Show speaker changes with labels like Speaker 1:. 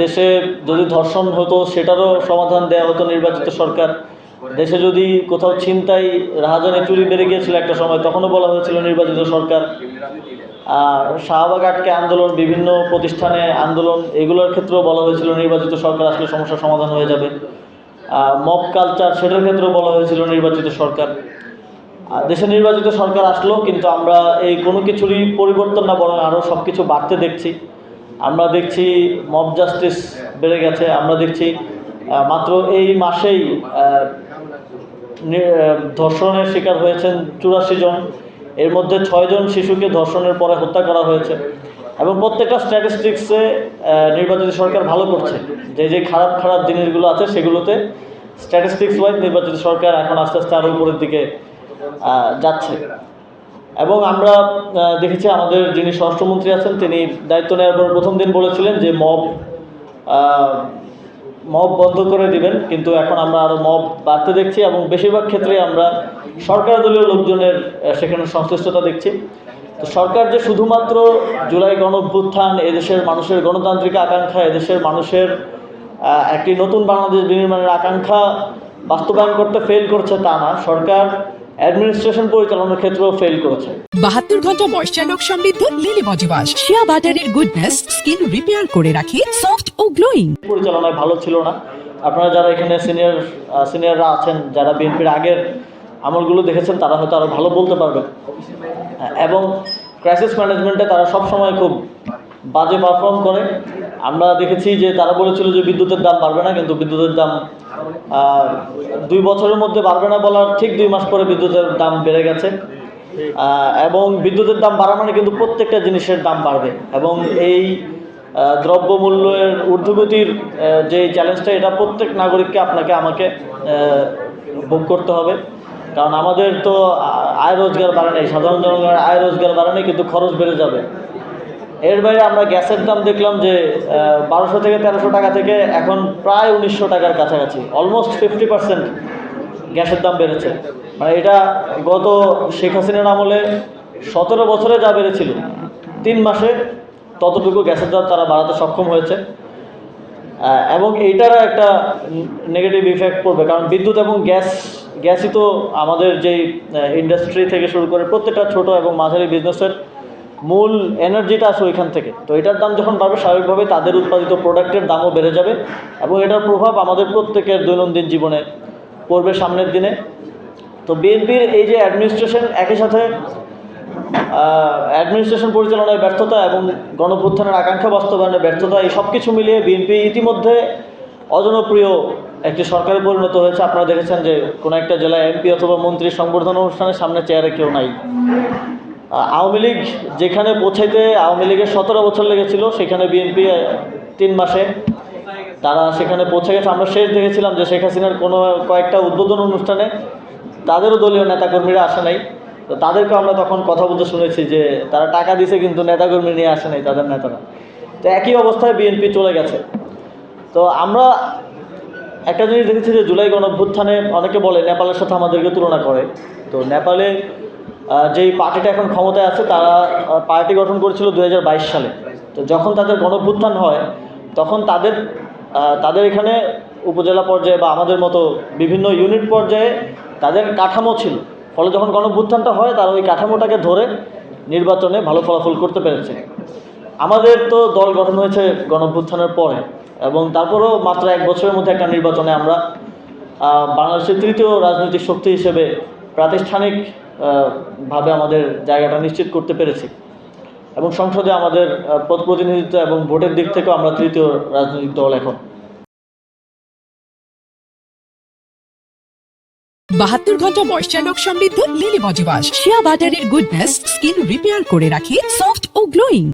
Speaker 1: দেশে যদি ধর্ষণ হতো সেটারও সমাধান দেওয়া হতো নির্বাচিত সরকার। দেশে যদি কোথাও ছিনতাই, রাহাজানি, চুরি বেড়ে গিয়েছিল একটা সময়, তখনও বলা হয়েছিল নির্বাচিত সরকার। শাহবাগ আটকে আন্দোলন, বিভিন্ন প্রতিষ্ঠানে আন্দোলন, এগুলোর ক্ষেত্রেও বলা হয়েছিল নির্বাচিত সরকার আসলে সমস্যার সমাধান হয়ে যাবে। মব কালচার, সেটার ক্ষেত্রেও বলা হয়েছিল নির্বাচিত সরকার। দেশে নির্বাচিত সরকার আসলো, কিন্তু আমরা এই কোনো কিছুরই পরিবর্তন না, বরং আরও সব কিছু বাড়তে দেখছি। আমরা দেখছি মব জাস্টিস বেড়ে গেছে। আমরা দেখছি মাত্র এই মাসেই ধর্ষণের শিকার হয়েছেন 84 জন। এর মধ্যে 6 জন শিশুকে ধর্ষণের পরে হত্যা করা হয়েছে। এবং প্রত্যেকটা স্ট্যাটিস্টিক্সে নির্বাচিত সরকার ভালো করছে। যে যে খারাপ খারাপ জিনিসগুলো আছে সেগুলোতে স্ট্যাটিস্টিক্স ওয়াইজ নির্বাচিত সরকার এখন আস্তে আস্তে আরও উপরের দিকে যাচ্ছে। এবং আমরা দেখেছি আমাদের যিনি স্বরাষ্ট্রমন্ত্রী আছেন, তিনি দায়িত্ব নেওয়ার পর প্রথম দিন বলেছিলেন যে মব বন্ধ করে দিবেন, কিন্তু এখন আমরা আরও মব বাড়তে দেখছি। এবং বেশিরভাগ ক্ষেত্রে আমরা সরকার দলীয় লোকজনের সেখানে সংশ্লিষ্টতা দেখছি। তো সরকার যে শুধুমাত্র জুলাই গণঅভ্যুত্থান, এদেশের মানুষের গণতান্ত্রিক আকাঙ্ক্ষা, এদেশের মানুষের একটি নতুন বাংলাদেশ বিনির্মাণের আকাঙ্ক্ষা বাস্তবায়ন করতে ফেল করছে তা না, সরকার অ্যাডমিনিস্ট্রেশন পরিচালনার ক্ষেত্রেও ফেল করেছে।
Speaker 2: 72 ঘন্টা ময়েশ্চার লক সমৃদ্ধ লিলি বডি ওয়াশ, শিয়া বাটারের গুডনেস স্কিন রিপেয়ার করে রাখে সফট ও গ্লোয়িং।
Speaker 1: পরিচালনায় ভালো ছিল না। আপনারা যারা এখানে সিনিয়ররা আছেন, যারা বিএনপির আগের আমলগুলো দেখেছেন, তারা হয়তো আরও ভালো বলতে পারবেন। এবং ক্রাইসিস ম্যানেজমেন্টে তারা সবসময় খুব বাজে পারফর্ম করে। আমরা দেখেছি যে তারা বলেছিল যে বিদ্যুতের দাম বাড়বে না, কিন্তু বিদ্যুতের দাম 2 বছরের মধ্যে বাড়বে না বলার ঠিক 2 মাস পরে বিদ্যুতের দাম বেড়ে গেছে। এবং বিদ্যুতের দাম বাড়া মানে কিন্তু প্রত্যেকটা জিনিসের দাম বাড়বে। এবং এই দ্রব্যমূল্যের ঊর্ধ্বগতির যে চ্যালেঞ্জটা, এটা প্রত্যেক নাগরিককে, আপনাকে, আমাকে ভোগ করতে হবে। কারণ আমাদের তো আয় রোজগার বাড়ে নেই, সাধারণ জনগণের আয় রোজগার বাড়ে নেই, কিন্তু খরচ বেড়ে যাবে। এর বাইরে আমরা গ্যাসের দাম দেখলাম যে 1200 থেকে 1300 টাকা থেকে এখন প্রায় 1900 টাকার কাছাকাছি, অলমোস্ট 50% গ্যাসের দাম বেড়েছে। মানে এটা গত শেখ হাসিনার আমলে 17 বছরে যা বেড়েছিল, 3 মাসে ততটুকু গ্যাসের দাম তারা বাড়াতে সক্ষম হয়েছে। এবং এইটারও একটা নেগেটিভ ইফেক্ট পড়বে, কারণ বিদ্যুৎ এবং গ্যাসই তো আমাদের যেই ইন্ডাস্ট্রি থেকে শুরু করে প্রত্যেকটা ছোট এবং মাঝারি বিজনেসের মূল এনার্জিটা আসে ওইখান থেকে। তো এটার দাম যখন বাড়বে, স্বাভাবিকভাবে তাদের উৎপাদিত প্রোডাক্টের দামও বেড়ে যাবে, এবং এটার প্রভাব আমাদের প্রত্যেকের দৈনন্দিন জীবনে পড়বে সামনের দিনে। তো বিএনপির এই যে অ্যাডমিনিস্ট্রেশন, একই সাথে অ্যাডমিনিস্ট্রেশন পরিচালনায় ব্যর্থতা এবং গণঅভ্যুত্থানের আকাঙ্ক্ষা বাস্তবায়নের ব্যর্থতা, এই সব কিছু মিলিয়ে বিএনপি ইতিমধ্যে অজনপ্রিয় একটি সরকারে পরিণত হয়েছে। আপনারা দেখেছেন যে কোনো একটা জেলায় এমপি অথবা মন্ত্রীর সংবর্ধনা অনুষ্ঠানের সামনে চেয়ারে কেউ নাই। আওয়ামী লীগ যেখানে পৌঁছাইতে আওয়ামী লীগের 17 বছর লেগেছিল, সেখানে বিএনপি 3 মাসে তারা সেখানে পৌঁছে গেছে। আমরা শেষ দেখেছিলাম যে শেখ হাসিনার কয়েকটা উদ্বোধন অনুষ্ঠানে তাদেরও দলীয় নেতাকর্মীরা আসে নাই। তো তাদেরকে আমরা তখন কথা বলতে শুনেছি যে তারা টাকা দিছে, কিন্তু নেতাকর্মী নিয়ে আসে নাই তাদের নেতারা। তো একই অবস্থায় বিএনপি চলে গেছে। তো আমরা একটা জিনিস দেখেছি যে জুলাই গণঅভ্যুত্থানে অনেকে বলে নেপালের সাথে আমাদেরকে তুলনা করে। তো নেপালে যেই পার্টিটা এখন ক্ষমতায় আছে, তারা পার্টি গঠন করেছিল 2022 সালে। তো যখন তাদের গণঅভ্যুত্থান হয়, তখন তাদের এখানে উপজেলা পর্যায়ে বা আমাদের মতো বিভিন্ন ইউনিট পর্যায়ে তাদের কাঠামো ছিল। ফলে যখন গণঅভ্যুত্থানটা হয়, তারা ওই কাঠামোটাকে ধরে নির্বাচনে ভালো ফলাফল করতে পেরেছে। আমাদের তো দল গঠন হয়েছে গণঅভ্যুত্থানের পরে, এবং তারপরেও মাত্র 1 বছরের মধ্যে একটা নির্বাচনে আমরা বাংলাদেশের তৃতীয় রাজনৈতিক শক্তি হিসেবে প্রাতিষ্ঠানিকভাবে আমাদের জায়গাটা নিশ্চিত করতে পেরেছি। এবং সংসদে আমাদের প্রতিনিধিত্ব এবং ভোটের দিক থেকেও আমরা 3য় রাজনৈতিক দল এখন।
Speaker 2: 72 ঘন্টা ময়েশ্চার লক সমৃদ্ধ লিলি বডি ওয়াশ, শিয়া বাটারের গুডনেস স্কিন রিপেয়ার করে রাখে সফট ও গ্লোয়িং।